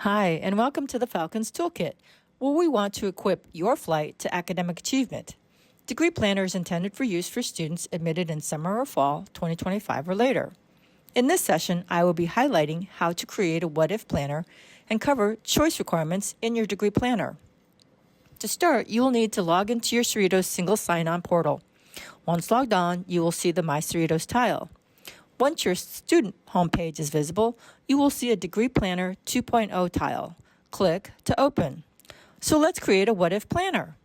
Hi, and welcome to the Falcons Toolkit, where we want to equip your flight to academic achievement. Degree Planner is intended for use for students admitted in summer or fall 2025 or later. In this session, I will be highlighting how to create a what-if planner and cover choice requirements in your degree planner. To start, you will need to log into your Cerritos single sign-on portal. Once logged on, you will see the My Cerritos tile. Once your student homepage is visible, you will see a Degree Planner 2.0 tile. Click to open. So let's create a what-if planner.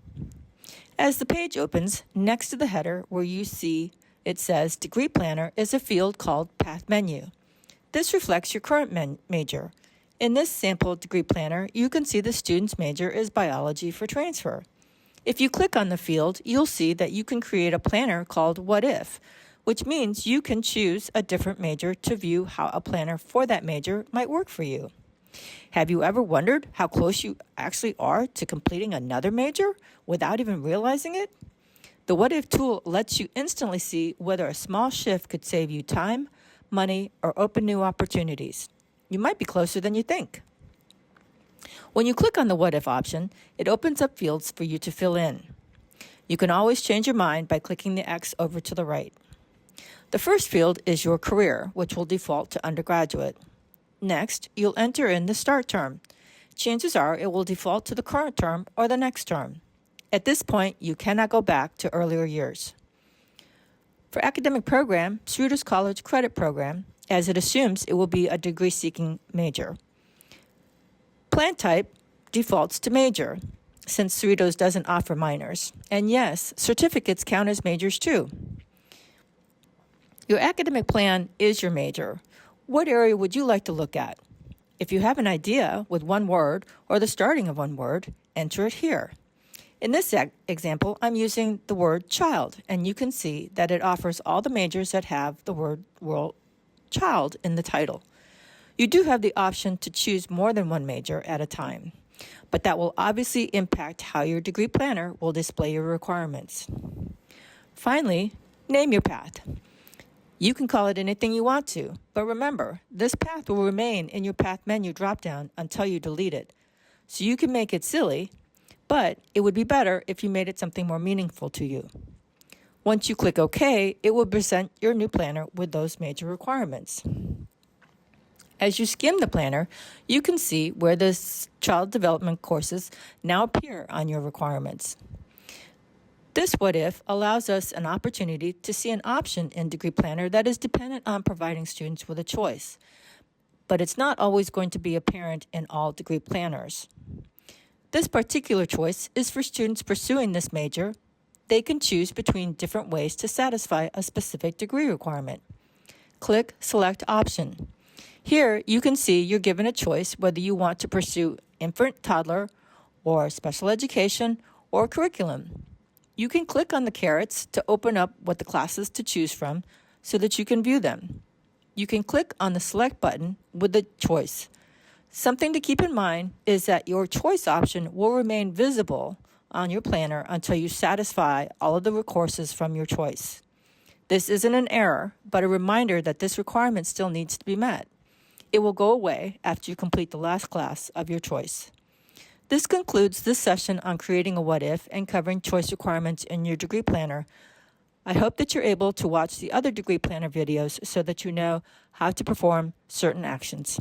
As the page opens, next to the header where you see it says Degree Planner is a field called Path Menu. This reflects your current major. In this sample degree planner, you can see the student's major is biology for transfer. If you click on the field, you'll see that you can create a planner called What If, which means you can choose a different major to view how a planner for that major might work for you. Have you ever wondered how close you actually are to completing another major without even realizing it? The What If tool lets you instantly see whether a small shift could save you time, money, or open new opportunities. You might be closer than you think. When you click on the What If option, it opens up fields for you to fill in. You can always change your mind by clicking the X over to the right. The first field is your career, which will default to undergraduate. Next, you'll enter in the start term. Chances are it will default to the current term or the next term. At this point, you cannot go back to earlier years. For academic program, Cerritos College Credit Program, as it assumes it will be a degree-seeking major. Plan type defaults to major, since Cerritos doesn't offer minors. And yes, certificates count as majors too. Your academic plan is your major. What area would you like to look at? If you have an idea with one word or the starting of one word, enter it here. In this example, I'm using the word child, and you can see that it offers all the majors that have the word child in the title. You do have the option to choose more than one major at a time, but that will obviously impact how your degree planner will display your requirements. Finally, name your path. You can call it anything you want to, but remember, this path will remain in your path menu dropdown until you delete it. So you can make it silly, but it would be better if you made it something more meaningful to you. Once you click OK, it will present your new planner with those major requirements. As you skim the planner, you can see where the child development courses now appear on your requirements. This What If allows us an opportunity to see an option in Degree Planner that is dependent on providing students with a choice, but it's not always going to be apparent in all degree planners. This particular choice is for students pursuing this major. They can choose between different ways to satisfy a specific degree requirement. Click Select Option. Here, you can see you're given a choice whether you want to pursue infant, toddler, or special education, or curriculum. You can click on the carrots to open up what the classes to choose from so that you can view them. You can click on the Select button with the choice. Something to keep in mind is that your choice option will remain visible on your planner until you satisfy all of the courses from your choice. This isn't an error, but a reminder that this requirement still needs to be met. It will go away after you complete the last class of your choice. This concludes this session on creating a what if and covering choice requirements in your degree planner. I hope that you're able to watch the other degree planner videos so that you know how to perform certain actions.